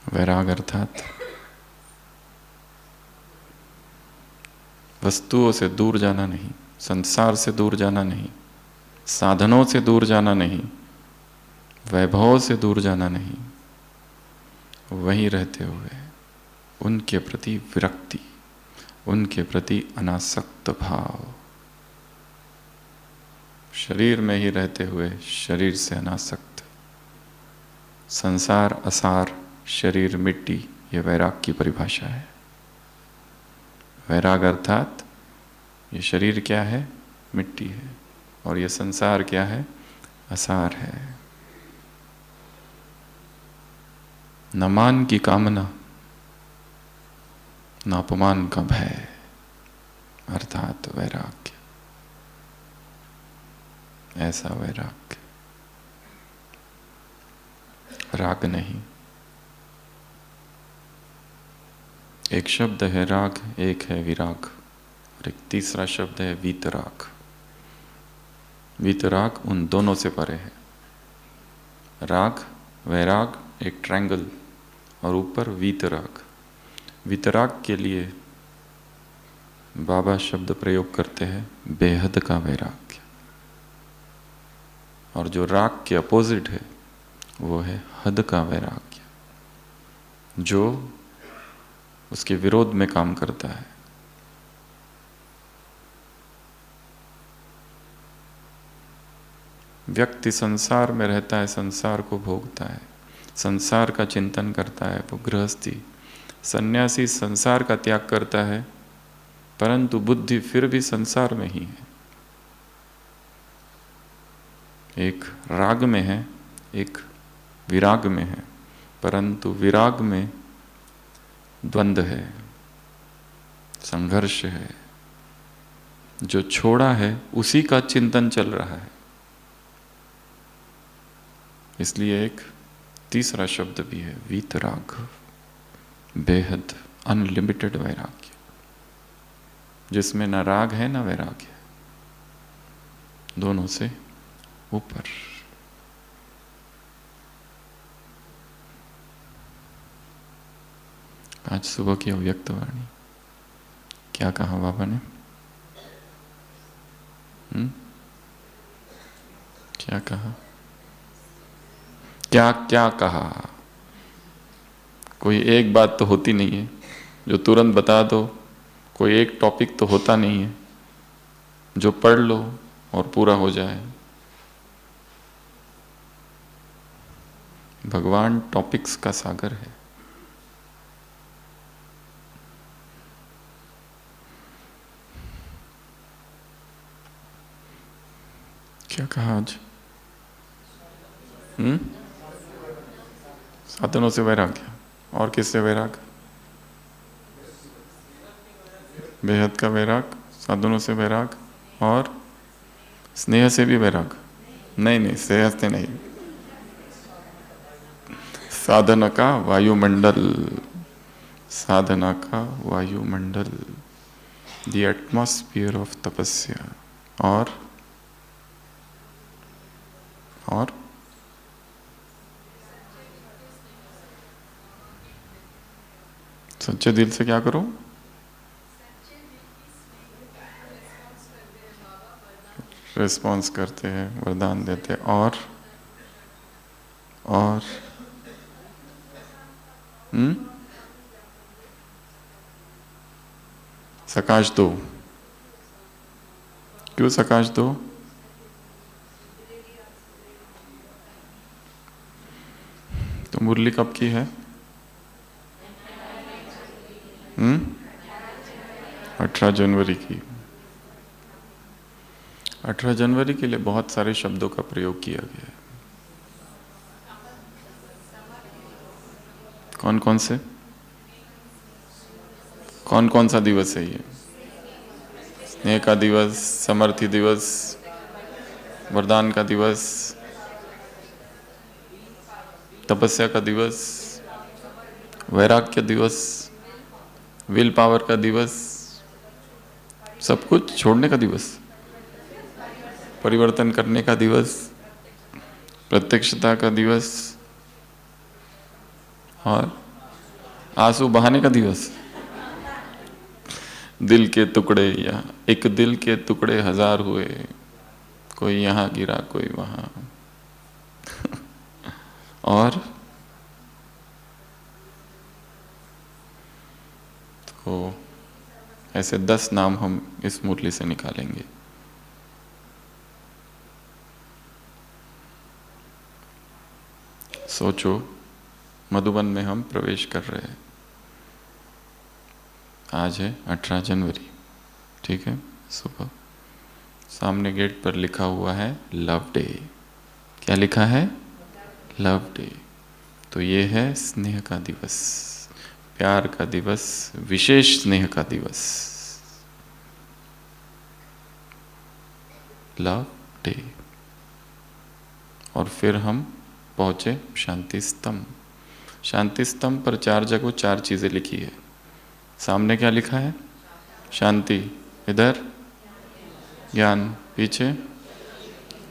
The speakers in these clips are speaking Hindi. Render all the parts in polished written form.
वैराग अर्थात वस्तुओं से दूर जाना नहीं, संसार से दूर जाना नहीं, साधनों से दूर जाना नहीं, वैभव से दूर जाना नहीं, वहीं रहते हुए उनके प्रति विरक्ति, उनके प्रति अनासक्त भाव, शरीर में ही रहते हुए शरीर से अनासक्त, संसार असार, शरीर मिट्टी, ये वैराग की परिभाषा है। वैराग अर्थात ये शरीर क्या है? मिट्टी है, और ये संसार क्या है? असार है। न मान की कामना, न अपमान का भय, अर्थात वैराग्य। ऐसा वैराग्य, राग नहीं। एक शब्द है राग, एक है विराग, और एक तीसरा शब्द है वीतराग। वीतराग उन दोनों से परे है। राग, वैराग एक ट्रायंगल, और ऊपर वीतराग। वीतराग के लिए बाबा शब्द प्रयोग करते हैं बेहद का वैराग्य, और जो राग के अपोजिट है वो है हद का वैराग्य, जो उसके विरोध में काम करता है। व्यक्ति संसार में रहता है, संसार को भोगता है, संसार का चिंतन करता है, वो गृहस्थी। सन्यासी संसार का त्याग करता है, परंतु बुद्धि फिर भी संसार में ही है। एक राग में है, एक विराग में है, परंतु विराग में द्वंद्व है, संघर्ष है। जो छोड़ा है उसी का चिंतन चल रहा है। इसलिए एक तीसरा शब्द भी है वीतराग, बेहद अनलिमिटेड वैराग्य, जिसमें न राग है न वैराग्य, दोनों से ऊपर। आज सुबह की अव्यक्त वाणी, क्या कहा बाबा ने? क्या कहा? क्या क्या कहा? कोई एक बात तो होती नहीं है जो तुरंत बता दो, कोई एक टॉपिक तो होता नहीं है जो पढ़ लो और पूरा हो जाए। भगवान टॉपिक्स का सागर है। क्या कहा आज? साधनों से वैराग्य, और किससे वैराग? बेहद का वैराग, साधनों से वैराग, और स्नेह से भी वैराग। नहीं, स्नेह से नहीं, साधना का वायुमंडल, साधना का वायुमंडल, द एटमॉस्फियर ऑफ तपस्या। और सच्चे दिल से क्या करो? रिस्पॉन्स करते हैं, वरदान देते हैं। और सकाश दो। क्यों सकाश दो? तो मुरली कब की है? 18 जनवरी की। 18 जनवरी के लिए बहुत सारे शब्दों का प्रयोग किया गया है। कौन कौन से? कौन कौन सा दिवस है ये? स्नेह का दिवस, समर्थी दिवस, वरदान का दिवस, तपस्या का दिवस, वैराग्य दिवस, विल पावर का दिवस, सब कुछ छोड़ने का दिवस, परिवर्तन करने का दिवस, प्रत्यक्षता का दिवस, और आंसू बहाने का दिवस। दिल के टुकड़े, या एक दिल के टुकड़े हजार हुए, कोई यहाँ गिरा कोई वहां। और तो ऐसे 10 नाम हम इस मुरली से निकालेंगे। सोचो, मधुबन में हम प्रवेश कर रहे हैं। आज है 18 जनवरी, ठीक है, सुबह। सामने गेट पर लिखा हुआ है लव डे। क्या लिखा है? Love day. तो ये है स्नेह का दिवस, प्यार का दिवस, विशेष स्नेह का दिवस, लव डे। और फिर हम पहुंचे शांति स्तंभ। शांति स्तंभ पर 4 जगह 4 चीजें लिखी है। सामने क्या लिखा है? शांति, इधर ज्ञान, पीछे,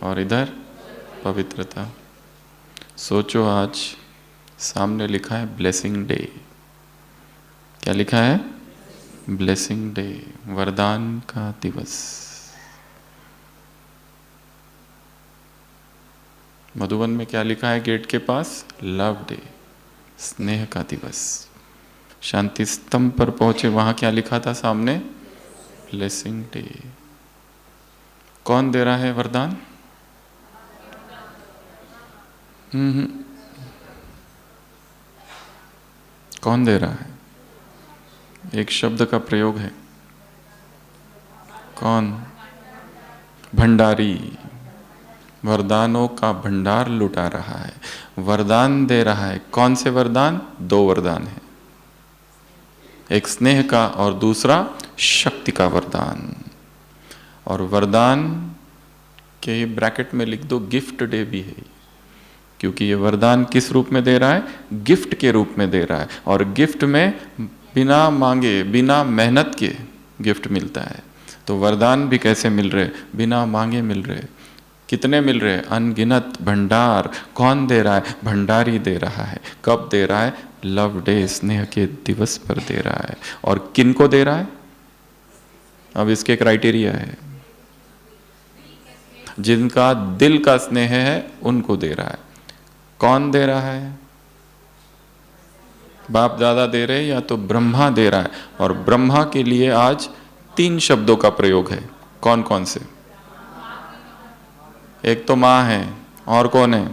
और इधर पवित्रता। सोचो, आज सामने लिखा है ब्लेसिंग डे। क्या लिखा है? ब्लेसिंग डे, वरदान का दिवस। मधुबन में क्या लिखा है गेट के पास? लव डे, स्नेह का दिवस। शांति स्तंभ पर पहुंचे, वहां क्या लिखा था सामने? Blessing day. कौन दे रहा है वरदान? कौन दे रहा है? एक शब्द का प्रयोग है। कौन? भंडारी। वरदानों का भंडार लुटा रहा है, वरदान दे रहा है। कौन से वरदान? 2 वरदान है, एक स्नेह का और दूसरा शक्ति का वरदान। और वरदान के ही ब्रैकेट में लिख दो गिफ्ट डे भी है, क्योंकि ये वरदान किस रूप में दे रहा है? गिफ्ट के रूप में दे रहा है। और गिफ्ट में बिना मांगे, बिना मेहनत के गिफ्ट मिलता है। तो वरदान भी कैसे मिल रहे? बिना मांगे मिल रहे। कितने मिल रहे? अनगिनत भंडार। कौन दे रहा है? भंडारी दे रहा है। कब दे रहा है? लव डे, स्नेह के दिवस पर दे रहा है। और किन को दे रहा है? अब इसके क्राइटेरिया है। जिनका दिल का स्नेह है उनको दे रहा है। कौन दे रहा है? बाप दादा दे रहे या तो ब्रह्मा दे रहा है। और ब्रह्मा के लिए आज 3 शब्दों का प्रयोग है। कौन कौन से? एक तो माँ है, और कौन है?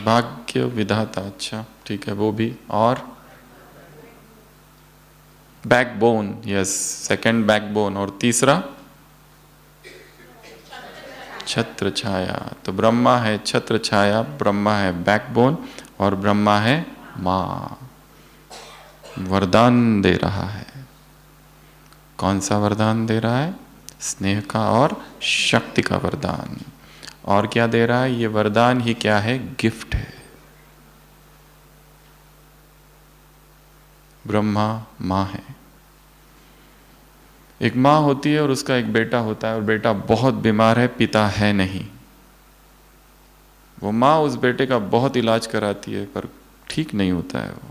भाग्य विधाता। अच्छा, ठीक है, वो भी। और बैकबोन, यस, सेकंड बैकबोन। और तीसरा छत्र छाया। तो ब्रह्मा है छत्र छाया, ब्रह्मा है बैकबोन, और ब्रह्मा है माँ। वरदान दे रहा है। कौन सा वरदान दे रहा है? स्नेह का और शक्ति का वरदान। और क्या दे रहा है? ये वरदान ही क्या है? गिफ्ट है। ब्रह्मा माँ है। एक माँ होती है और उसका एक बेटा होता है, और बेटा बहुत बीमार है, पिता है नहीं। वो माँ उस बेटे का बहुत इलाज कराती है, पर ठीक नहीं होता है। वो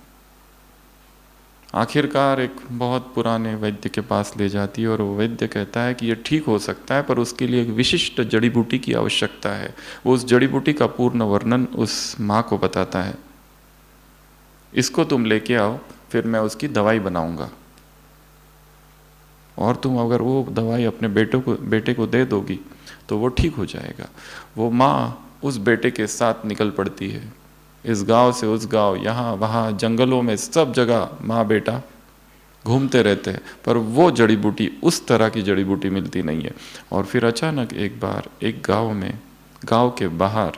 आखिरकार एक बहुत पुराने वैद्य के पास ले जाती है, और वो वैद्य कहता है कि ये ठीक हो सकता है, पर उसके लिए एक विशिष्ट जड़ी बूटी की आवश्यकता है। वो उस जड़ी बूटी का पूर्ण वर्णन उस माँ को बताता है। इसको तुम लेके आओ, फिर मैं उसकी दवाई बनाऊंगा, और तुम अगर वो दवाई अपने बेटे को दे दोगी तो वो ठीक हो जाएगा। वो माँ उस बेटे के साथ निकल पड़ती है, इस गांव से उस गांव, यहाँ वहाँ, जंगलों में, सब जगह माँ बेटा घूमते रहते हैं, पर वो जड़ी बूटी, उस तरह की जड़ी बूटी मिलती नहीं है। और फिर अचानक एक बार एक गांव में, गांव के बाहर,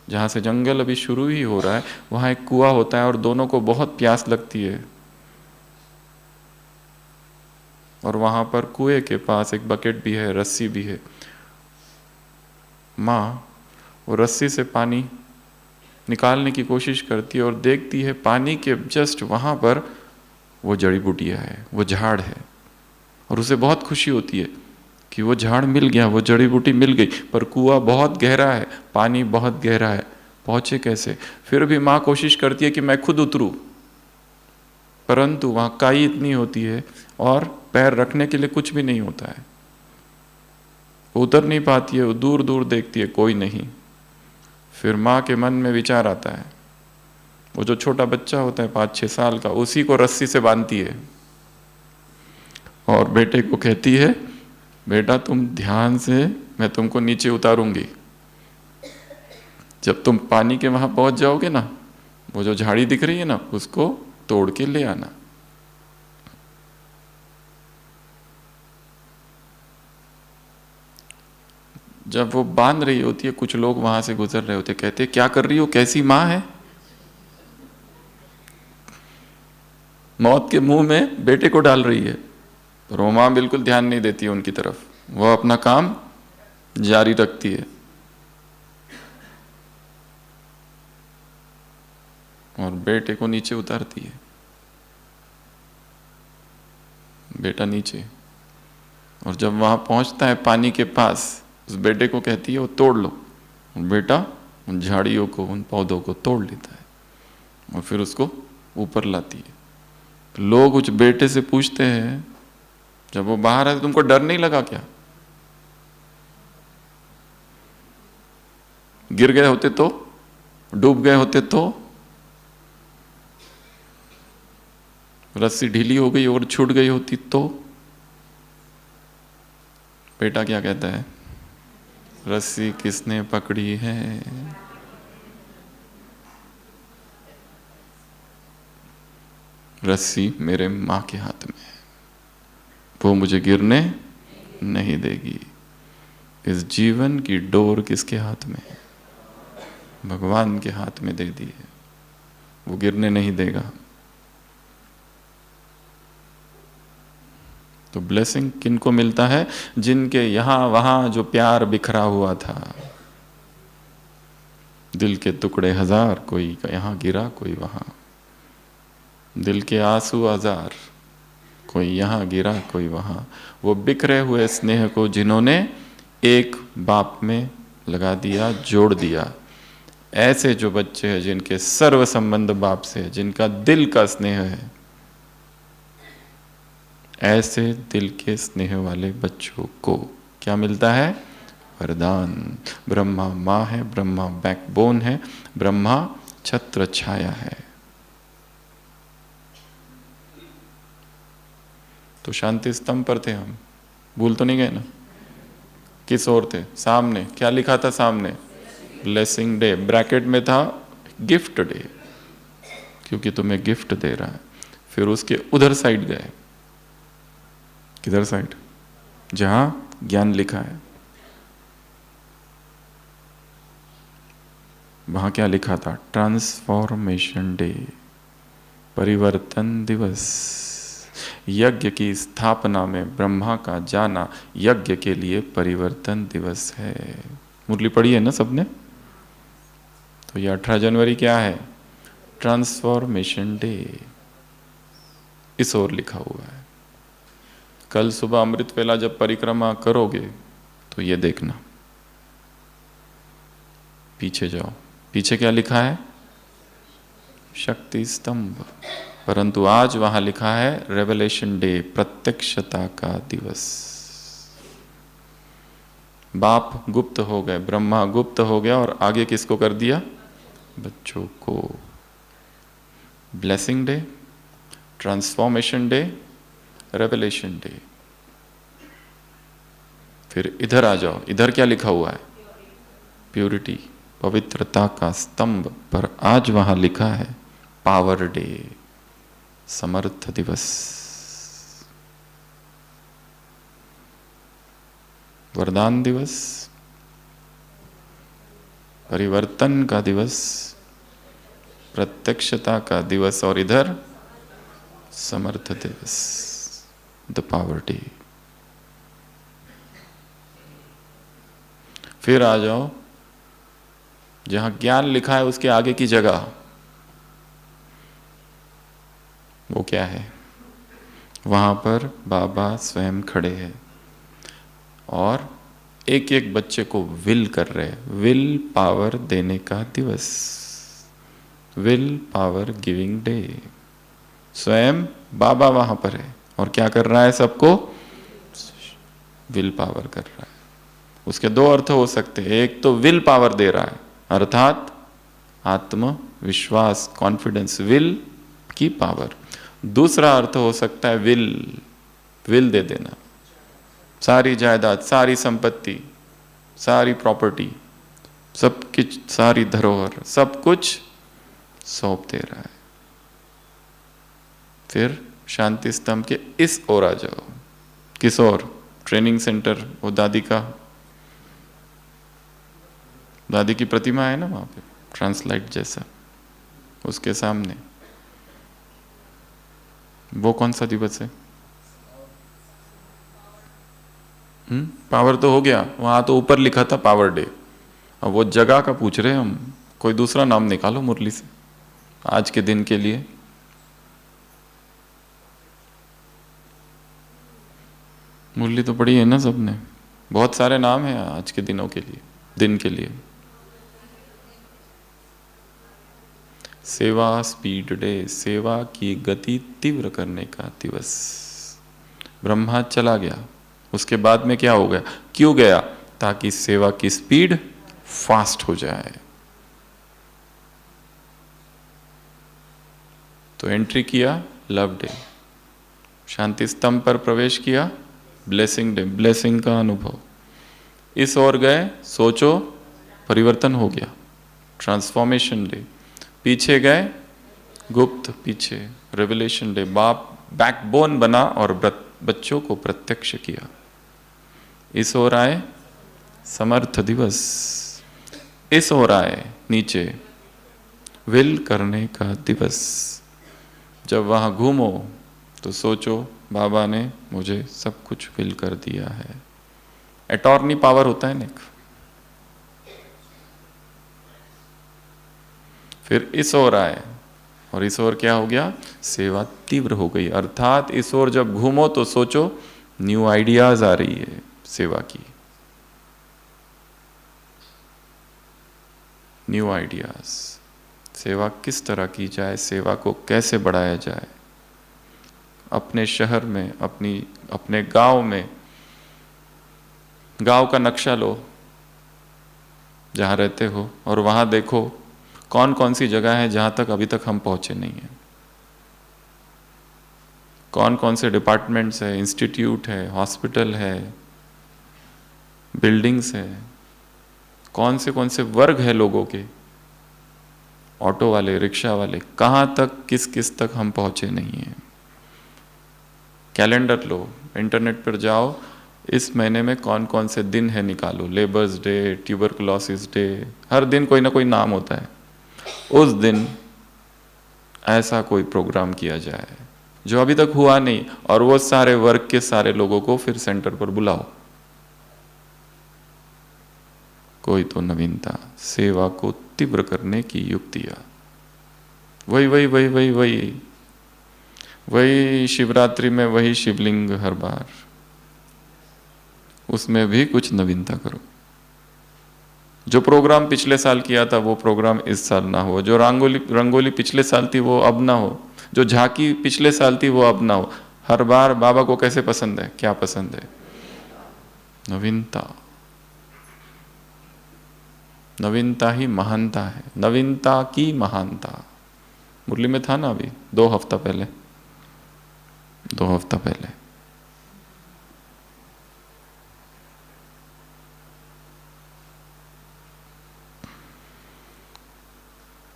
जहाँ से जंगल अभी शुरू ही हो रहा है, वहाँ एक कुआं होता है, और दोनों को बहुत प्यास लगती है। और वहाँ पर कुएं के पास एक बकेट भी है, रस्सी भी है। माँ वो रस्सी से पानी निकालने की कोशिश करती है, और देखती है पानी के जस्ट वहाँ पर वो जड़ी बूटियाँ है, वो झाड़ है। और उसे बहुत खुशी होती है कि वो झाड़ मिल गया, वो जड़ी बूटी मिल गई। पर कुआं बहुत गहरा है, पानी बहुत गहरा है, पहुँचे कैसे? फिर भी माँ कोशिश करती है कि मैं खुद उतरूँ, परंतु वहां काई इतनी होती है और पैर रखने के लिए कुछ भी नहीं होता है। उतर नहीं पाती है, वो दूर दूर देखती है, कोई नहीं। फिर माँ के मन में विचार आता है, वो जो छोटा बच्चा होता है 5-6 साल का, उसी को रस्सी से बांधती है और बेटे को कहती है, बेटा तुम ध्यान से, मैं तुमको नीचे उतारूंगी। जब तुम पानी के वहां पहुंच जाओगे ना, वो जो झाड़ी दिख रही है ना, उसको तोड़ के ले आना। जब वो बांध रही होती है, कुछ लोग वहां से गुजर रहे होते, कहते क्या कर रही हो, कैसी माँ है, मौत के मुंह में बेटे को डाल रही है। पर वो माँ बिल्कुल ध्यान नहीं देती है उनकी तरफ, वो अपना काम जारी रखती है और बेटे को नीचे उतारती है। बेटा नीचे, और जब वहां पहुंचता है पानी के पास, उस बेटे को कहती है वो तोड़ लो। बेटा उन झाड़ियों को, उन पौधों को तोड़ लेता है और फिर उसको ऊपर लाती है। तो लोग उस बेटे से पूछते हैं, जब वो बाहर आए, तुमको डर नहीं लगा क्या? गिर गए होते तो, डूब गए होते तो, रस्सी ढीली हो गई और छूट गई होती तो? बेटा क्या कहता है, रस्सी किसने पकड़ी है? रस्सी मेरे मां के हाथ में है, वो मुझे गिरने नहीं देगी। इस जीवन की डोर किसके हाथ में है? भगवान के हाथ में दे दी है, वो गिरने नहीं देगा। तो ब्लेसिंग किनको मिलता है? जिनके यहां वहां जो प्यार बिखरा हुआ था, दिल के टुकड़े हजार, कोई यहां गिरा कोई वहां, दिल के आंसू हजार, कोई यहां गिरा कोई वहां। वो बिखरे हुए स्नेह को जिन्होंने एक बाप में लगा दिया, जोड़ दिया, ऐसे जो बच्चे हैं जिनके सर्व संबंध बाप से है, जिनका दिल का स्नेह है, ऐसे दिल के स्नेह वाले बच्चों को क्या मिलता है? वरदान। ब्रह्मा माँ है, ब्रह्मा बैकबोन है, ब्रह्मा छत्र छाया है। तो शांति स्तंभ पर थे हम, भूल तो नहीं गए ना? किस ओर थे? सामने क्या लिखा था? सामने ब्लेसिंग डे, ब्रैकेट में था गिफ्ट डे, क्योंकि तुम्हें गिफ्ट दे रहा है। फिर उसके उधर साइड गए, किधर साइड? जहां ज्ञान लिखा है, वहां क्या लिखा था? ट्रांसफॉर्मेशन डे, परिवर्तन दिवस। यज्ञ की स्थापना में ब्रह्मा का जाना यज्ञ के लिए परिवर्तन दिवस है। मुरली पढ़ी है ना सबने? तो ये 18 जनवरी क्या है? ट्रांसफॉर्मेशन डे, इस ओर लिखा हुआ है। कल सुबह अमृत वेला जब परिक्रमा करोगे तो ये देखना, पीछे जाओ, पीछे क्या लिखा है? शक्ति स्तंभ। परंतु आज वहां लिखा है रेवलेशन डे, प्रत्यक्षता का दिवस। बाप गुप्त हो गए, ब्रह्मा गुप्त हो गया, और आगे किसको कर दिया? बच्चों को। Blessing day, transformation day, revelation day. फिर इधर आ जाओ, इधर क्या लिखा हुआ है? प्यूरिटी, पवित्रता का स्तंभ। पर आज वहां लिखा है पावर डे, समर्थ दिवस, वरदान दिवस, परिवर्तन का दिवस, प्रत्यक्षता का दिवस, और इधर समर्थ दिवस, द पावर डे। फिर आ जाओ जहां ज्ञान लिखा है, उसके आगे की जगह वो क्या है? वहां पर बाबा स्वयं खड़े हैं और एक एक बच्चे को विल कर रहे हैं, विल पावर देने का दिवस, विल पावर गिविंग डे। स्वयं बाबा वहां पर है और क्या कर रहा है? सबको विल पावर कर रहा है। उसके दो अर्थ हो सकते हैं, एक तो विल पावर दे रहा है अर्थात आत्मविश्वास, कॉन्फिडेंस, विल की पावर। दूसरा अर्थ हो सकता है विल दे देना, सारी जायदाद, सारी संपत्ति, सारी प्रॉपर्टी, सब कुछ, सारी धरोहर, सब कुछ सौंप दे रहा है। फिर शांति स्तंभ के इस ओर आ जाओ। किस ओर? ट्रेनिंग सेंटर, वो दादी का, दादी की प्रतिमा है ना वहां पे, ट्रांसलाइट जैसा, उसके सामने। वो कौन सा दिवस है? पावर तो हो गया, वहां तो ऊपर लिखा था पावर डे। अब वो जगह का पूछ रहे हम, कोई दूसरा नाम निकालो मुरली से आज के दिन के लिए। मुरली तो पड़ी है ना सबने, बहुत सारे नाम हैं आज के दिनों के लिए, दिन के लिए। सेवा स्पीड डे, सेवा की गति तीव्र करने का दिवस। ब्रह्मा चला गया, उसके बाद में क्या हो गया? क्यों गया? ताकि सेवा की स्पीड फास्ट हो जाए। तो एंट्री किया लव डे, शांति स्तंभ पर प्रवेश किया ब्लेसिंग डे, ब्लेसिंग का अनुभव। इस ओर गए, सोचो परिवर्तन हो गया, ट्रांसफॉर्मेशन डे। पीछे गए, गुप्त पीछे रेवलेशन डे, बाप बैकबोन बना और बच्चों को प्रत्यक्ष किया। इस ओर आए समर्थ दिवस, इस ओर आए नीचे विल करने का दिवस। जब वहां घूमो तो सोचो बाबा ने मुझे सब कुछ विल कर दिया है। अटॉर्नी पावर होता है ना। फिर इस ओर आए और इस ओर क्या हो गया? सेवा तीव्र हो गई। अर्थात इस ओर जब घूमो तो सोचो न्यू आइडियाज आ रही है सेवा की, न्यू आइडियाज। सेवा किस तरह की जाए, सेवा को कैसे बढ़ाया जाए, अपने शहर में, अपने गांव में, गांव का नक्शा लो जहां रहते हो और वहां देखो कौन कौन सी जगह है जहां तक अभी तक हम पहुंचे नहीं हैं, कौन कौन से डिपार्टमेंट्स है, इंस्टीट्यूट है, हॉस्पिटल है, बिल्डिंग्स है, कौन से वर्ग है लोगों के, ऑटो वाले, रिक्शा वाले, कहां तक, किस किस तक हम पहुंचे नहीं हैं। कैलेंडर लो, इंटरनेट पर जाओ, इस महीने में कौन कौन से दिन है निकालो, लेबर्स डे, ट्यूबरकुलोसिस डे, हर दिन कोई ना कोई नाम होता है। उस दिन ऐसा कोई प्रोग्राम किया जाए जो अभी तक हुआ नहीं, और वो सारे वर्ग के सारे लोगों को फिर सेंटर पर बुलाओ। कोई तो नवीनता, सेवा को तीव्र करने की युक्तियां। वही शिवरात्रि में वही शिवलिंग हर बार, उसमें भी कुछ नवीनता करो। जो प्रोग्राम पिछले साल किया था वो प्रोग्राम इस साल ना हो, जो रंगोली पिछले साल थी वो अब ना हो, जो झांकी पिछले साल थी वो अब ना हो। हर बार बाबा को कैसे पसंद है, क्या पसंद है? नवीनता। नवीनता ही महानता है, नवीनता की महानता। मुरली में था ना अभी 2 हफ्ता पहले, 2 हफ्ता पहले।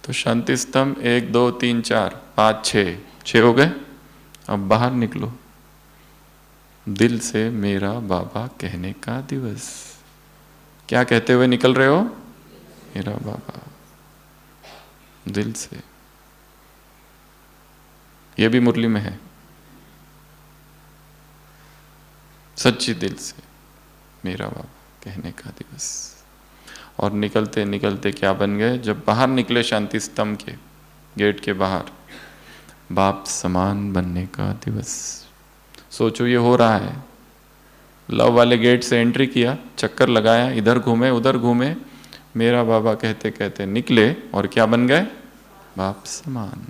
तो शांति स्तंभ 1 2 3 4 5 6 हो गए। अब बाहर निकलो, दिल से मेरा बाबा कहने का दिवस। क्या कहते हुए निकल रहे हो? मेरा बाबा, दिल से। ये भी मुरली में है, सच्ची दिल से मेरा बाबा कहने का दिवस। और निकलते निकलते क्या बन गए? जब बाहर निकले शांति स्तंभ के गेट के बाहर, बाप समान बनने का दिवस। सोचो ये हो रहा है। लव वाले गेट से एंट्री किया, चक्कर लगाया, इधर घूमे उधर घूमे, मेरा बाबा कहते कहते निकले और क्या बन गए? बाप समान।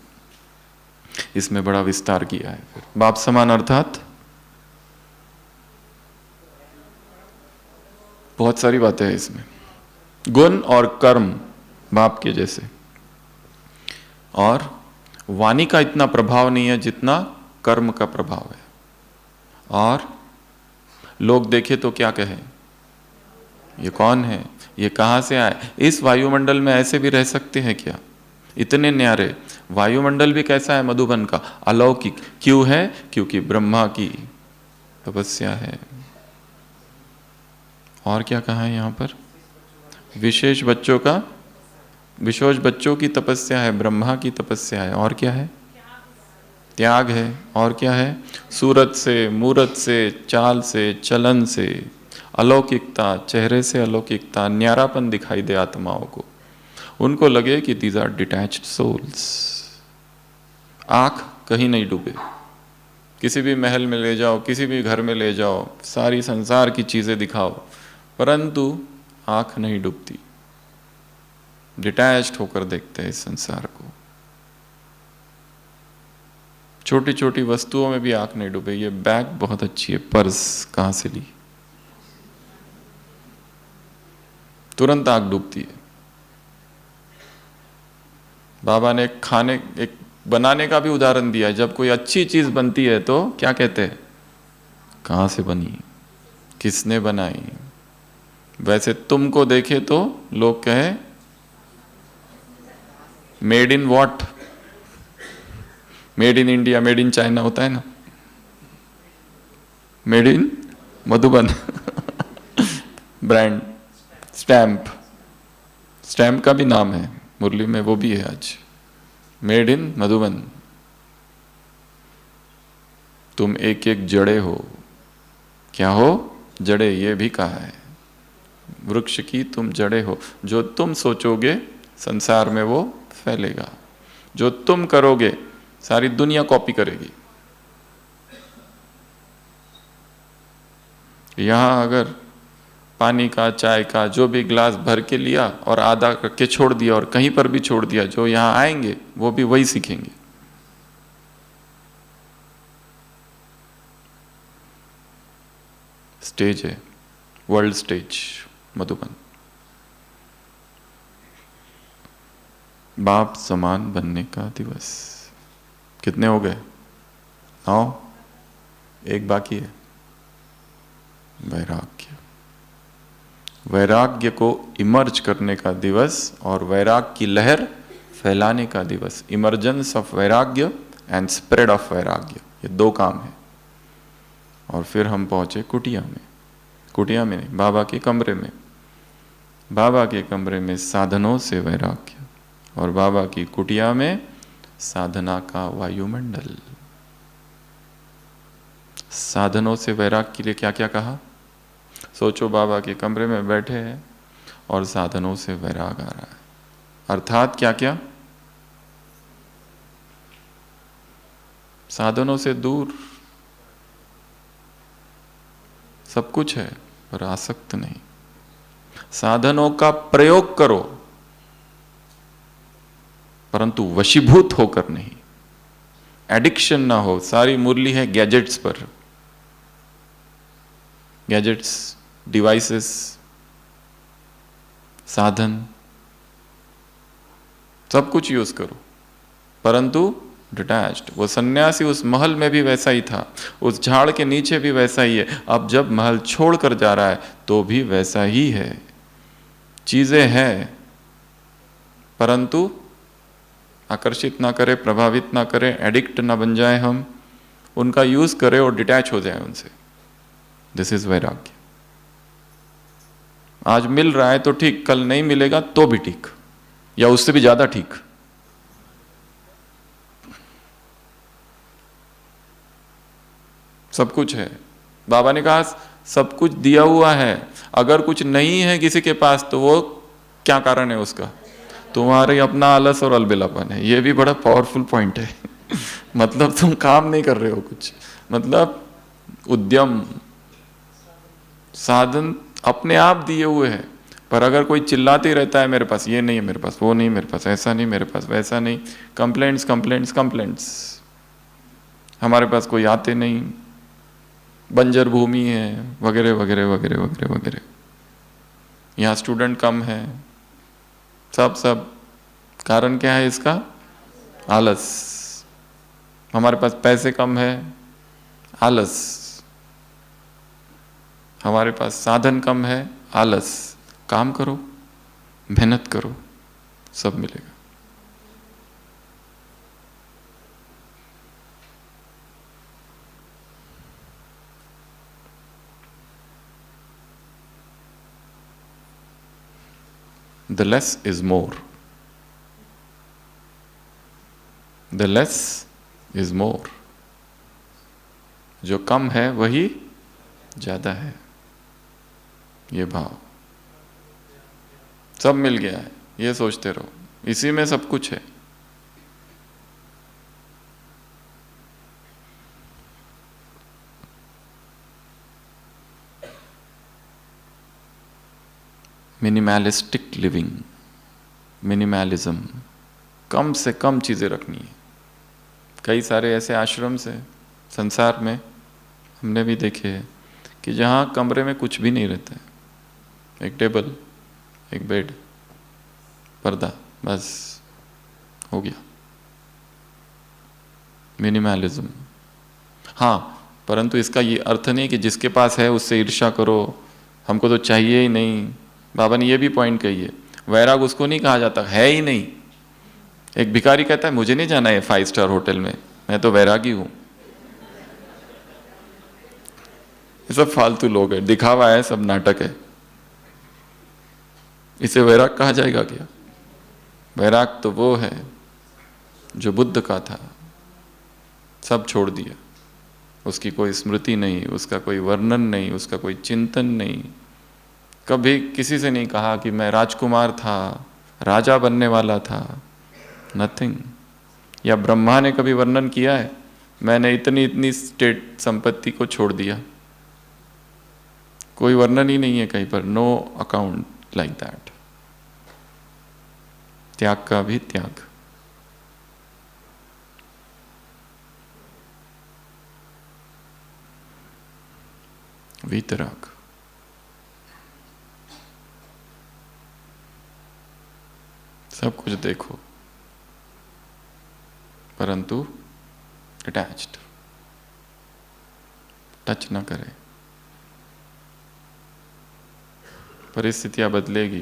इसमें बड़ा विस्तार किया है। फिर बाप समान अर्थात बहुत सारी बातें हैं इसमें। गुण और कर्म बाप के जैसे, और वाणी का इतना प्रभाव नहीं है जितना कर्म का प्रभाव है। और लोग देखे तो क्या कहें, ये कौन है, ये कहाँ से आए, इस वायुमंडल में ऐसे भी रह सकते हैं क्या, इतने न्यारे। वायुमंडल भी कैसा है मधुबन का, अलौकिक। क्यों है, क्योंकि ब्रह्मा की तपस्या है। और क्या कहा है यहाँ पर, विशेष बच्चों की तपस्या है, ब्रह्मा की तपस्या है। और क्या है, त्याग है। और क्या है, सूरत से, मूरत से, चाल से, चलन से अलौकिकता, चेहरे से अलौकिकता, न्यारापन दिखाई दे आत्माओं को। उनको लगे कि दीज आर डिटैच्ड सोल्स। आंख कहीं नहीं डूबे, किसी भी महल में ले जाओ, किसी भी घर में ले जाओ, सारी संसार की चीजें दिखाओ, परंतु आंख नहीं डूबती। डिटैच्ड होकर देखते हैं इस संसार को। छोटी छोटी वस्तुओं में भी आंख नहीं डूबे। ये बैग बहुत अच्छी है, पर्स कहां से ली, तुरंत आंख डूबती है। बाबा ने एक बनाने का भी उदाहरण दिया है। जब कोई अच्छी चीज बनती है तो क्या कहते हैं, कहां से बनी, किसने बनाई। वैसे तुमको देखे तो लोग कहे made in what, made in India, made in China होता है ना, made in Madhuban brand, stamp का भी नाम है, मुरली में वो भी है आज, मेड इन मधुबन। तुम एक एक जड़े हो। क्या हो, जड़े। ये भी कहा है, वृक्ष की तुम जड़े हो। जो तुम सोचोगे संसार में वो फैलेगा, जो तुम करोगे सारी दुनिया कॉपी करेगी। यहां अगर पानी का, चाय का जो भी गिलास भर के लिया और आधा करके छोड़ दिया और कहीं पर भी छोड़ दिया, जो यहां आएंगे वो भी वही सीखेंगे। स्टेज है, वर्ल्ड स्टेज मधुबन। बाप समान बनने का दिवस। कितने हो गए, 9। एक बाकी है, वैराग्य। वैराग्य को इमर्ज करने का दिवस और वैराग की लहर फैलाने का दिवस। इमर्जेंस ऑफ वैराग्य एंड स्प्रेड ऑफ वैराग्य, ये 2 काम है। और फिर हम पहुंचे कुटिया में। कुटिया में नहीं, बाबा के कमरे में। बाबा के कमरे में साधनों से वैराग्य, और बाबा की कुटिया में साधना का वायुमंडल। साधनों से वैराग के लिए क्या क्या कहा, सोचो बाबा के कमरे में बैठे हैं और साधनों से वैराग आ रहा है। अर्थात क्या क्या, साधनों से दूर सब कुछ है पर आसक्त नहीं। साधनों का प्रयोग करो परंतु वशीभूत होकर नहीं। एडिक्शन ना हो। सारी मुरली है गैजेट्स पर, गैजेट्स, डिवाइसेस, साधन, सब कुछ यूज करो परंतु डिटैच्ड। वो सन्यासी उस महल में भी वैसा ही था, उस झाड़ के नीचे भी वैसा ही है। अब जब महल छोड़कर जा रहा है तो भी वैसा ही है। चीजें हैं परंतु आकर्षित ना करे, प्रभावित ना करे, एडिक्ट ना बन जाए हम, उनका यूज करें और डिटैच हो जाए उनसे। दिस इज वैराग्य। आज मिल रहा है तो ठीक, कल नहीं मिलेगा तो भी ठीक, या उससे भी ज्यादा ठीक। सब कुछ है। बाबा ने कहा सब कुछ दिया हुआ है, अगर कुछ नहीं है किसी के पास तो वो क्या कारण है उसका, तुम्हारे अपना आलस और अलबेलापन है। ये भी बड़ा पावरफुल पॉइंट है मतलब तुम काम नहीं कर रहे हो कुछ, मतलब उद्यम, साधन अपने आप दिए हुए हैं। पर अगर कोई चिल्लाते ही रहता है मेरे पास ये नहीं है, मेरे पास वो नहीं, मेरे पास ऐसा नहीं, मेरे पास वैसा नहीं, कंप्लेंट्स कंप्लेंट्स कंप्लेंट्स, हमारे पास कोई आते नहीं, बंजर भूमि है, वगैरह वगैरह वगैरह वगैरह वगैरह। यहाँ स्टूडेंट कम है, सब सब। कारण क्या है इसका? आलस। हमारे पास पैसे कम है, आलस। हमारे पास साधन कम है, आलस। काम करो, मेहनत करो, सब मिलेगा। The less is more. The less is more. जो कम है वही ज्यादा है, ये भाव। सब मिल गया है, ये सोचते रहो, इसी में सब कुछ है। मिनिमलिस्टिक लिविंग, मिनिमलिज्म, कम से कम चीजें रखनी है। कई सारे ऐसे आश्रम से संसार में हमने भी देखे हैं कि जहाँ कमरे में कुछ भी नहीं रहता है, एक टेबल, एक बेड, पर्दा, बस हो गया। मिनिमलिज्म। हाँ, परंतु इसका ये अर्थ नहीं कि जिसके पास है उससे ईर्ष्या करो, हमको तो चाहिए ही नहीं। बाबा ने ये भी पॉइंट कही है, वैराग उसको नहीं कहा जाता, है ही नहीं। एक भिखारी कहता है मुझे नहीं जाना है 5 स्टार होटल में, मैं तो वैरागी हूं। ये सब फालतू लोग हैं, दिखावा है, सब नाटक है। इसे वैराग कहा जाएगा क्या? वैराग तो वो है जो बुद्ध का था, सब छोड़ दिया, उसकी कोई स्मृति नहीं, उसका कोई वर्णन नहीं, उसका कोई चिंतन नहीं। कभी किसी से नहीं कहा कि मैं राजकुमार था, राजा बनने वाला था, नथिंग। या ब्रह्मा ने कभी वर्णन किया है मैंने इतनी इतनी स्टेट संपत्ति को छोड़ दिया? कोई वर्णन ही नहीं है कहीं पर, नो अकाउंट लाइक दैट। त्याग का भी त्याग। वीतराग। सब कुछ देखो परंतु अटैच्ड, टच ना करे। परिस्थितियां बदलेगी।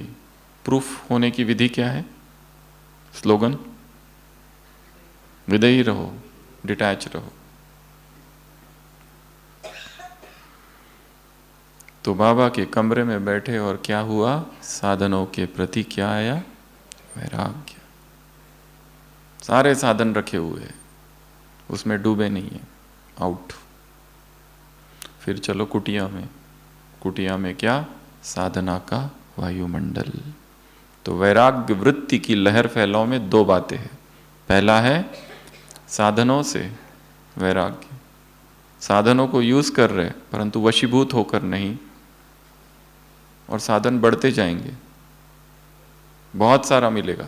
प्रूफ होने की विधि क्या है? स्लोगन, विदेही रहो, डिटैच रहो। तो बाबा के कमरे में बैठे और क्या हुआ? साधनों के प्रति क्या आया? वैराग्य। सारे साधन रखे हुए हैं, उसमें डूबे नहीं है, आउट। फिर चलो कुटिया में। कुटिया में क्या? साधना का वायुमंडल। तो वैराग्य वृत्ति की लहर फैलाव में 2 बातें हैं। पहला है साधनों से वैराग्य, साधनों को यूज कर रहे परंतु वशीभूत होकर नहीं, और साधन बढ़ते जाएंगे, बहुत सारा मिलेगा।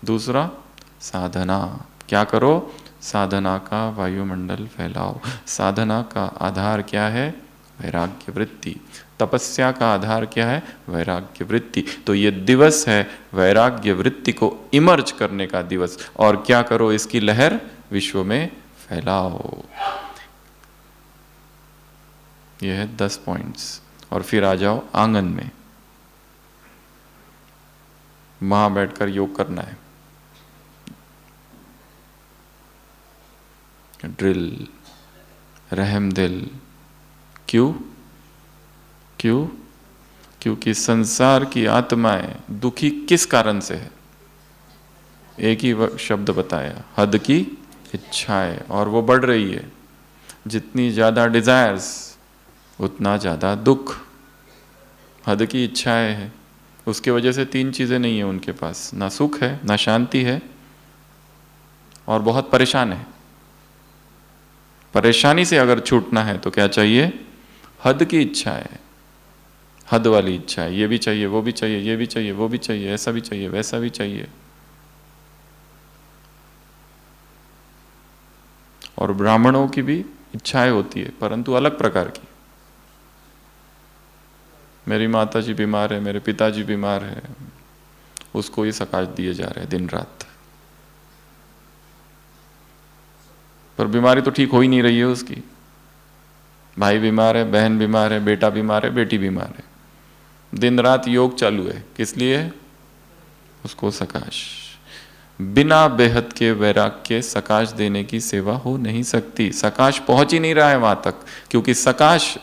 दूसरा साधना, क्या करो? साधना का वायुमंडल फैलाओ। साधना का आधार क्या है? वैराग्य वृत्ति। तपस्या का आधार क्या है? वैराग्य वृत्ति। तो ये दिवस है वैराग्य वृत्ति को इमर्ज करने का दिवस। और क्या करो? इसकी लहर विश्व में फैलाओ। यह है 10 पॉइंट्स। और फिर आ जाओ आंगन में, वहां बैठकर योग करना है। ड्रिल, रहम दिल। क्यों? क्यों? क्योंकि संसार की आत्माएं दुखी किस कारण से है? एक ही शब्द बताया, हद की इच्छाएं, और वो बढ़ रही है। जितनी ज्यादा डिजायर्स उतना ज्यादा दुख। हद की इच्छाएं है, उसके वजह से 3 चीजें नहीं है उनके पास, ना सुख है, ना शांति है, और बहुत परेशान है। परेशानी से अगर छूटना है तो क्या चाहिए? हद की इच्छा है, हद वाली इच्छा है। ये भी चाहिए, वो भी चाहिए, ये भी चाहिए, वो भी चाहिए, ऐसा भी चाहिए, वैसा भी चाहिए। और ब्राह्मणों की भी इच्छाएं होती है, परंतु अलग प्रकार की। मेरी माता जी बीमार है, मेरे पिताजी बीमार है, उसको ही सकाश दिए जा रहे हैं दिन रात, पर बीमारी तो ठीक हो ही नहीं रही है उसकी। भाई बीमार है, बहन बीमार है, बेटा बीमार है, बेटी बीमार है, दिन रात योग चालू है, किस लिए? उसको सकाश। बिना बेहद के वैराग के सकाश देने की सेवा हो नहीं सकती। सकाश पहुंच ही नहीं रहा है वहां तक, क्योंकि सकाश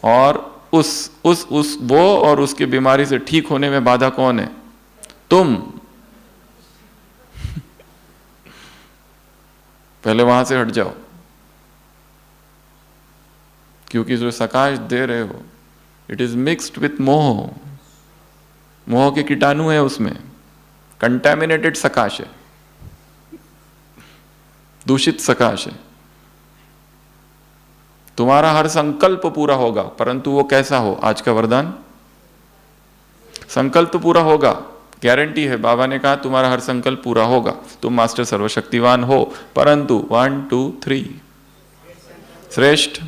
और उस वो और उसकी बीमारी से ठीक होने में बाधा कौन है? तुम। पहले वहां से हट जाओ, क्योंकि जो सकाश दे रहे हो इट इज मिक्स्ड विथ मोह। मोह के कीटाणु है उसमें, कंटेमिनेटेड सकाश है, दूषित सकाश है। तुम्हारा हर संकल्प पूरा होगा, परंतु वो कैसा हो? आज का वरदान, संकल्प पूरा होगा, गारंटी है। बाबा ने कहा तुम्हारा हर संकल्प पूरा होगा, तुम मास्टर सर्वशक्तिवान हो, परंतु 1 2 3 श्रेष्ठ,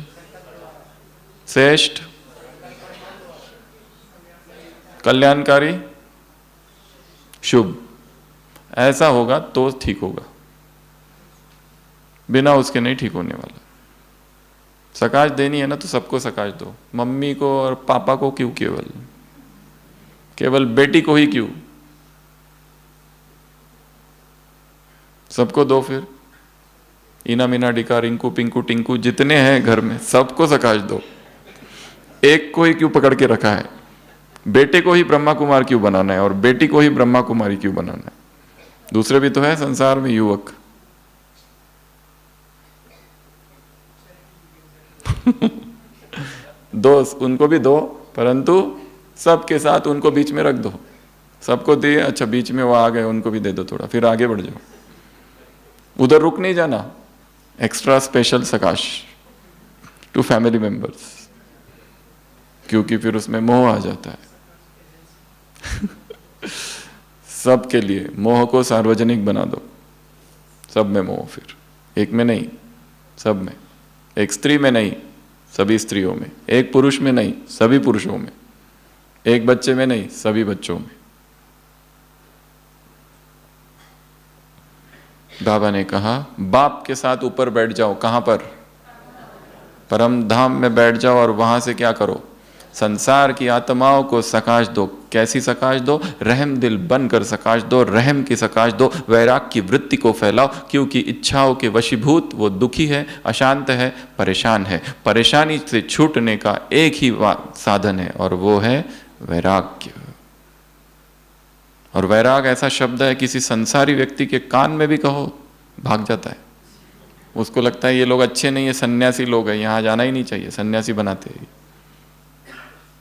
श्रेष्ठ, कल्याणकारी, शुभ, ऐसा होगा तो ठीक होगा, बिना उसके नहीं ठीक होने वाला। सकाश देनी है ना तो सबको सकाश दो। मम्मी को और पापा को क्यों? केवल बेटी को ही क्यों? सबको दो। फिर इना मीना डिका रिंकू पिंकू टिंकू जितने हैं घर में सबको सकाश दो। एक को ही क्यों पकड़ के रखा है? बेटे को ही ब्रह्मा कुमार क्यों बनाना है और बेटी को ही ब्रह्मा कुमारी क्यों बनाना है? दूसरे भी तो है संसार में युवक। दोस्त उनको भी दो, परंतु सबके साथ उनको बीच में रख दो। सबको दिए, अच्छा बीच में वो आ गए, उनको भी दे दो थोड़ा, फिर आगे बढ़ जाओ। उधर रुक नहीं जाना। एक्स्ट्रा स्पेशल सकाश टू फैमिली मेंबर्स, क्योंकि फिर उसमें मोह आ जाता है। सबके लिए मोह को सार्वजनिक बना दो। सब में मोह, फिर एक में नहीं, सब में। एक स्त्री में नहीं, सभी स्त्रियों में। एक पुरुष में नहीं, सभी पुरुषों में। एक बच्चे में नहीं, सभी बच्चों में। बाबा ने कहा बाप के साथ ऊपर बैठ जाओ। कहां पर? परम धाम में बैठ जाओ और वहां से क्या करो? संसार की आत्माओं को सकाश दो। कैसी सकाश दो? रहम दिल बनकर सकाश दो, रहम की सकाश दो, वैराग की वृत्ति को फैलाओ, क्योंकि इच्छाओं के वशीभूत वो दुखी है, अशांत है, परेशान है। परेशानी से छूटने का एक ही साधन है और वो है वैराग्य। और वैराग ऐसा शब्द है, किसी संसारी व्यक्ति के कान में भी कहो भाग जाता है। उसको लगता है ये लोग अच्छे नहीं है, सन्यासी लोग हैं, यहां जाना ही नहीं चाहिए, सन्यासी बनाते हैं।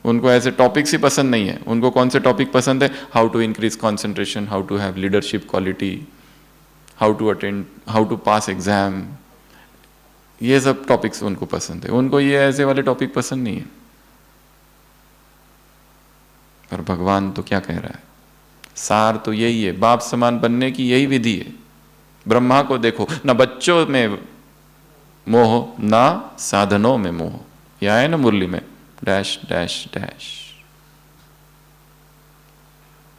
उनको ऐसे टॉपिक्स ही पसंद नहीं है। उनको कौन से टॉपिक पसंद है? How to increase concentration, how to have leadership quality, how to attend, how to pass exam, ये सब टॉपिक्स उनको पसंद है। उनको ये ऐसे वाले टॉपिक पसंद नहीं है। पर भगवान तो क्या कह रहा है? सार तो यही है, बाप समान बनने की यही विधि है। ब्रह्मा को देखो, ना बच्चों में मोह, ना साधनों में मोह। यह है ना मुरली में, डैश डैश डैश।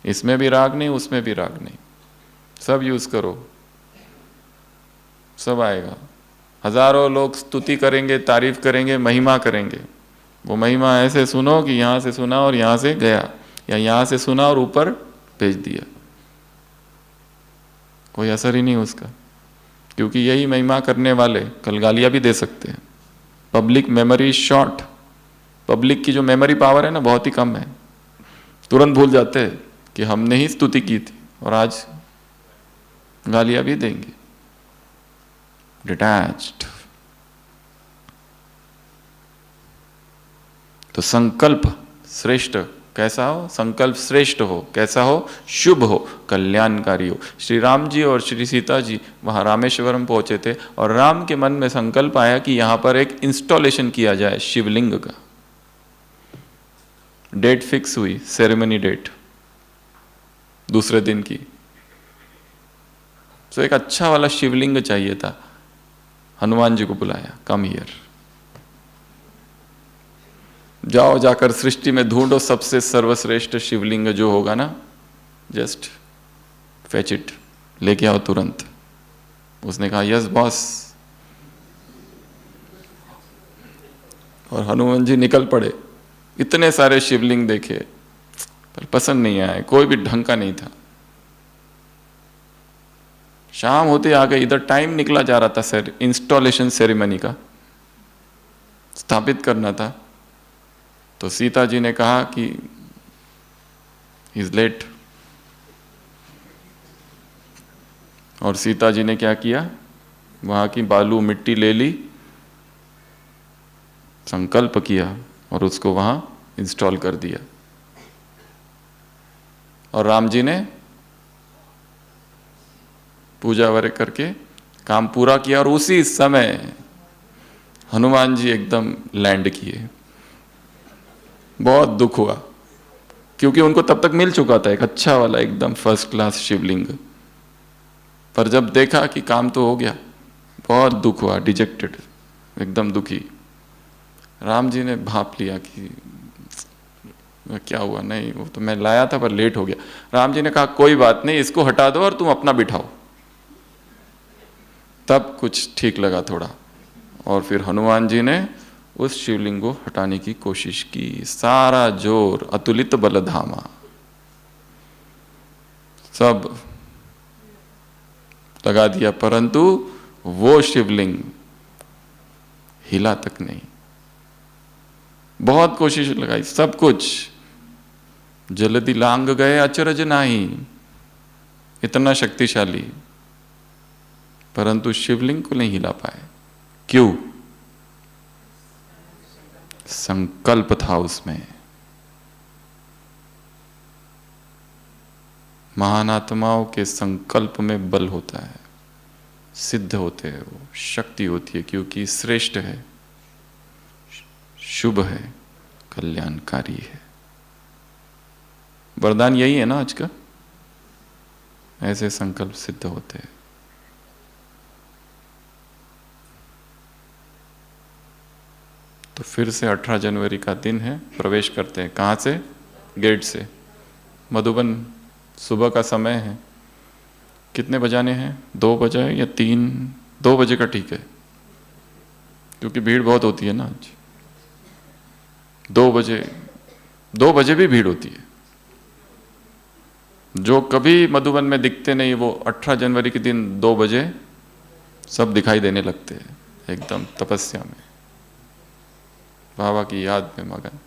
इसमें भी राग नहीं, उसमें भी राग नहीं, सब यूज करो, सब आएगा। हजारों लोग स्तुति करेंगे, तारीफ करेंगे, महिमा करेंगे। वो महिमा ऐसे सुनो कि यहां से सुना और यहां से गया, या यहां से सुना और ऊपर भेज दिया, कोई असर ही नहीं उसका। क्योंकि यही महिमा करने वाले कल गालियां भी दे सकते हैं। Public memory short. पब्लिक की जो मेमोरी पावर है ना, बहुत ही कम है। तुरंत भूल जाते हैं कि हमने ही स्तुति की थी और आज गालियां भी देंगे। डिटैच्ड। तो संकल्प श्रेष्ठ कैसा हो? संकल्प श्रेष्ठ हो, कैसा हो? शुभ हो, कल्याणकारी हो। श्री राम जी और श्री सीता जी वहां रामेश्वरम पहुंचे थे और राम के मन में संकल्प आया कि यहां पर एक इंस्टॉलेशन किया जाए शिवलिंग का। डेट फिक्स हुई, सेरेमनी डेट दूसरे दिन की। तो एक अच्छा वाला शिवलिंग चाहिए था। हनुमान जी को बुलाया, कम हियर, जाओ जाकर सृष्टि में ढूंढो सबसे सर्वश्रेष्ठ शिवलिंग जो होगा ना, जस्ट फेच इट, लेके आओ तुरंत। उसने कहा यस बॉस। और हनुमान जी निकल पड़े, इतने सारे शिवलिंग देखे पर पसंद नहीं आए, कोई भी ढंग का नहीं था। शाम होते आ गए, इधर टाइम निकला जा रहा था सर, इंस्टॉलेशन सेरेमनी का स्थापित करना था। तो सीता जी ने कहा कि इज लेट, और सीता जी ने क्या किया, वहां की बालू मिट्टी ले ली, संकल्प किया और उसको वहां इंस्टॉल कर दिया। और राम जी ने पूजा वगैरह करके काम पूरा किया, और उसी समय हनुमान जी एकदम लैंड किए। बहुत दुख हुआ, क्योंकि उनको तब तक मिल चुका था एक अच्छा वाला एकदम फर्स्ट क्लास शिवलिंग, पर जब देखा कि काम तो हो गया, बहुत दुख हुआ, डिजेक्टेड, एकदम दुखी। राम जी ने भाप लिया कि क्या हुआ, नहीं वो तो मैं लाया था पर लेट हो गया। राम जी ने कहा कोई बात नहीं, इसको हटा दो और तुम अपना बिठाओ। तब कुछ ठीक लगा थोड़ा, और फिर हनुमान जी ने उस शिवलिंग को हटाने की कोशिश की, सारा जोर, अतुलित बलधामा, सब लगा दिया, परंतु वो शिवलिंग हिला तक नहीं। बहुत कोशिश लगाई, सब कुछ, जल्दी लांग गए अचरज नाही, इतना शक्तिशाली, परंतु शिवलिंग को नहीं हिला पाए। क्यों? संकल्प था उसमें। महान आत्माओं के संकल्प में बल होता है, सिद्ध होते हैं, वो शक्ति होती है, क्योंकि श्रेष्ठ है, शुभ है, कल्याणकारी है। वरदान यही है ना आज का, ऐसे संकल्प सिद्ध होते हैं। तो फिर से 18 जनवरी का दिन है, प्रवेश करते हैं। कहाँ से? गेट से। मधुबन सुबह का समय है। कितने बजाने हैं? 2 बजे या 3? 2 बजे का ठीक है, क्योंकि भीड़ बहुत होती है ना आज। 2 बजे भी भीड़ होती है। जो कभी मधुबन में दिखते नहीं, वो 18 जनवरी के दिन 2 बजे सब दिखाई देने लगते हैं, एकदम तपस्या में, बाबा की याद में मगन।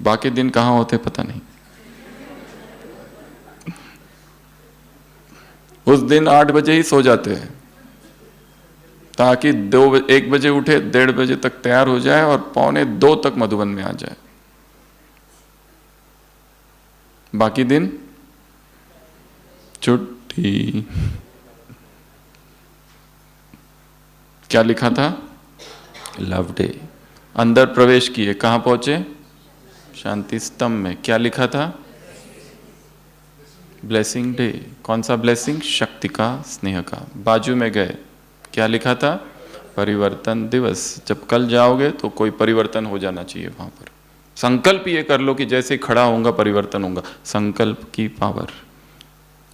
बाकी दिन कहाँ होते पता नहीं। उस दिन 8 बजे ही सो जाते हैं, ताकि 1 बजे उठे, 1:30 बजे तक तैयार हो जाए और 1:45 तक मधुबन में आ जाए। बाकी दिन छुट्टी। क्या लिखा था? Love day. अंदर प्रवेश किए, कहां पहुंचे? शांति स्तंभ में। क्या लिखा था? Blessing day. कौन सा ब्लेसिंग? शक्ति का, स्नेह का। बाजू में गए, क्या लिखा था? परिवर्तन दिवस। जब कल जाओगे तो कोई परिवर्तन हो जाना चाहिए वहां पर। संकल्प ये कर लो कि जैसे खड़ा होऊंगा परिवर्तन होगा, संकल्प की पावर।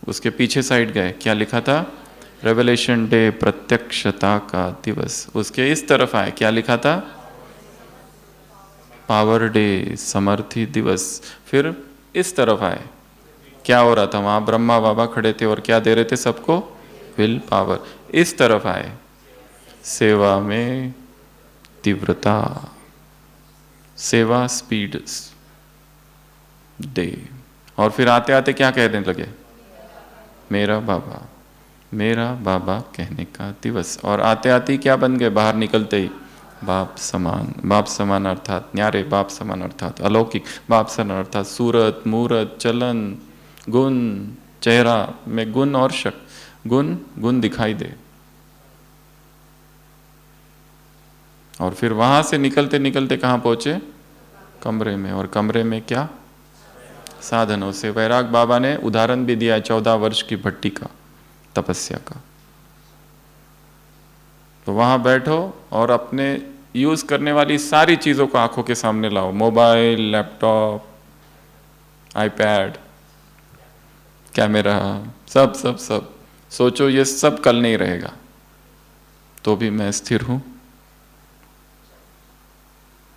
उसके पीछे साइड गए, क्या लिखा था? रेवलेशन डे, प्रत्यक्षता का दिवस। उसके इस तरफ आए, क्या लिखा था? पावर डे, समर्थी दिवस। फिर इस तरफ आए, क्या हो रहा था? वहां ब्रह्मा बाबा खड़े थे और क्या दे रहे थे सबको? Will power. इस तरफ आए, सेवा में तीव्रता, सेवा स्पीड डे। और फिर आते आते क्या कहने लगे? मेरा बाबा, मेरा बाबा कहने का दिवस। और आते आते ही क्या बन गए? बाहर निकलते ही बाप समान। बाप समान अर्थात न्यारे, बाप समान अर्थात अलौकिक, बाप समान अर्थात सूरत, मूरत, चलन, गुण, चेहरा में गुण और शक्ति, गुण दिखाई दे। और फिर वहां से निकलते निकलते कहां पहुंचे? कमरे में। और कमरे में क्या? साधनों से। वैराग बाबा ने उदाहरण भी दिया 14 वर्ष की भट्टी का, तपस्या का। तो वहाँ बैठो और अपने यूज़ करने वाली सारी चीज़ों को आंखों के सामने लाओ, मोबाइल, लैपटॉप, आईपैड, कैमरा, सब सब सब। सोचो ये सब कल नहीं रहेगा, तो भी मैं स्थिर हूँ।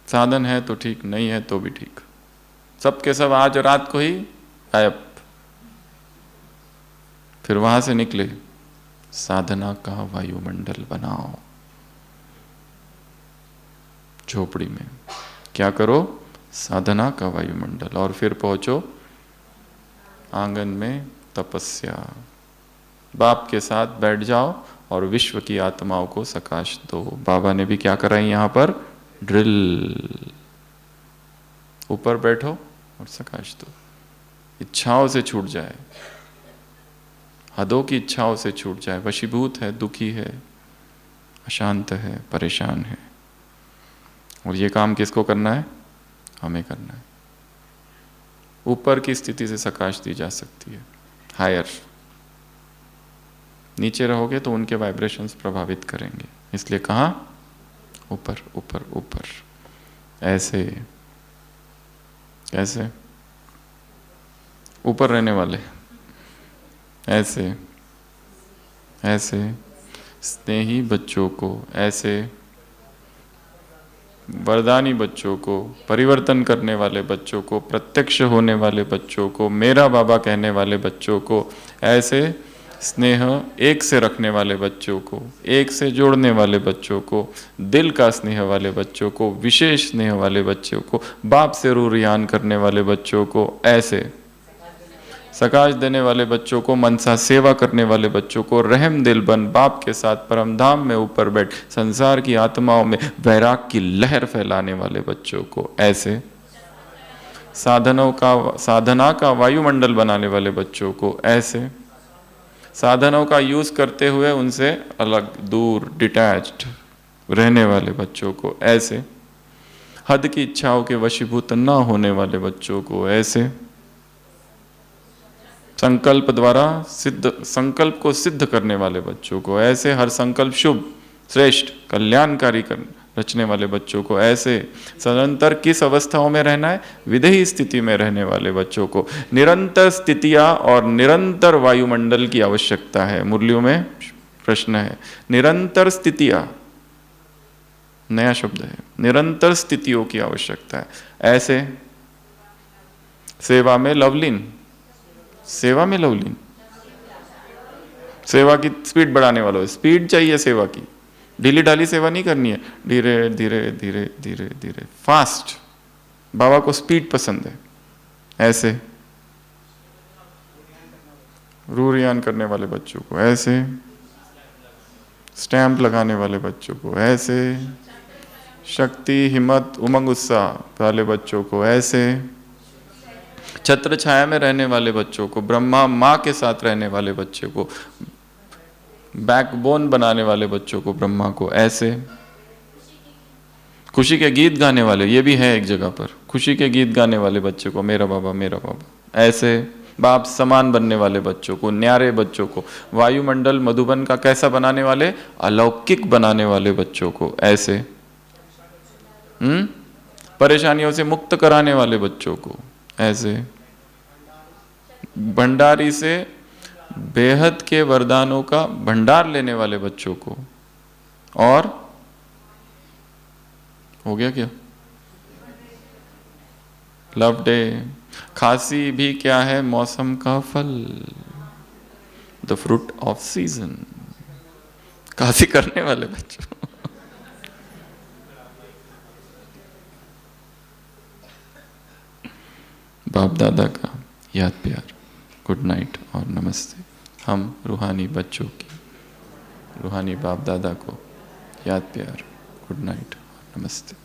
साधन है तो ठीक, नहीं है तो भी ठीक, सब के सब आज रात को ही गायब। फिर वहां से निकले, साधना का वायुमंडल बनाओ। झोपड़ी में क्या करो? साधना का वायुमंडल। और फिर पहुंचो आंगन में तपस्या, बाप के साथ बैठ जाओ और विश्व की आत्माओं को सकाश दो। बाबा ने भी क्या कराई यहां पर? ड्रिल। ऊपर बैठो और सकाश दो। इच्छाओं से छूट जाए, हदों की इच्छाओं से छूट जाए। वशीभूत है, दुखी है, अशांत है, परेशान है। और ये काम किसको करना है? हमें करना है। ऊपर की स्थिति से सकाश दी जा सकती है, हायर। नीचे रहोगे तो उनके वाइब्रेशंस प्रभावित करेंगे, इसलिए कहाँ? ऊपर ऊपर ऊपर। ऐसे कैसे? ऊपर रहने वाले ऐसे ऐसे, स्नेही बच्चों को ऐसे, वरदानी बच्चों को, परिवर्तन करने वाले बच्चों को, प्रत्यक्ष होने वाले बच्चों को, मेरा बाबा कहने वाले बच्चों को ऐसे, स्नेह एक से रखने वाले बच्चों को, एक से जोड़ने वाले बच्चों को, दिल का स्नेह वाले बच्चों को, विशेष स्नेह वाले बच्चों को, बाप से रूह रियान करने वाले बच्चों को ऐसे, सकाश देने वाले बच्चों को, मनसा सेवा करने वाले बच्चों को, रहम दिल बन बाप के साथ परमधाम में ऊपर बैठ संसार की आत्माओं में वैराग की लहर फैलाने वाले बच्चों को ऐसे, साधना का वायुमंडल बनाने वाले बच्चों को ऐसे, साधनों का यूज करते हुए उनसे अलग, दूर, डिटैच्ड रहने वाले बच्चों को ऐसे, हद की इच्छाओं के वशीभूत न होने वाले बच्चों को ऐसे, संकल्प द्वारा संकल्प को सिद्ध करने वाले बच्चों को ऐसे, हर संकल्प शुभ, श्रेष्ठ, कल्याणकारी रचने वाले बच्चों को ऐसे, सदंतर किस अवस्थाओं में रहना है? विदेही स्थिति में रहने वाले बच्चों को। निरंतर स्थितियां और निरंतर वायुमंडल की आवश्यकता है। मुरलियों में प्रश्न है, निरंतर स्थितियां, नया शब्द है, निरंतर स्थितियों की आवश्यकता है। ऐसे सेवा में लवलीन, सेवा में लवलीन, सेवा की स्पीड बढ़ाने वालों, स्पीड चाहिए सेवा की, ढीली ढाली सेवा नहीं करनी है, धीरे धीरे धीरे धीरे धीरे, फास्ट। बाबा को स्पीड पसंद है। ऐसे रूह रियान करने वाले बच्चों को ऐसे, स्टैंप लगाने वाले बच्चों को ऐसे, शक्ति, हिम्मत, उमंग, उत्साह वाले बच्चों को ऐसे, छत्र छाया में रहने वाले बच्चों को, ब्रह्मा माँ के साथ रहने वाले बच्चों को, बैकबोन बनाने वाले बच्चों को, ब्रह्मा को ऐसे, खुशी के गीत गाने वाले, ये भी है एक जगह पर, खुशी के गीत गाने वाले बच्चों को मेरा बाबा ऐसे, बाप समान बनने वाले बच्चों को, न्यारे बच्चों को, वायुमंडल मधुबन का कैसा बनाने वाले? अलौकिक बनाने वाले बच्चों को ऐसे, परेशानियों से मुक्त कराने वाले बच्चों को ऐसे, भंडारी से बेहद के वरदानों का भंडार लेने वाले बच्चों को। और हो गया क्या? Love day. खांसी भी क्या है? मौसम का फल, द फ्रूट ऑफ सीजन। खांसी करने वाले बच्चों बाप दादा का याद प्यार, गुड नाइट और नमस्ते। हम रूहानी बच्चों की, रूहानी बाप दादा को याद प्यार, गुड नाइट और नमस्ते।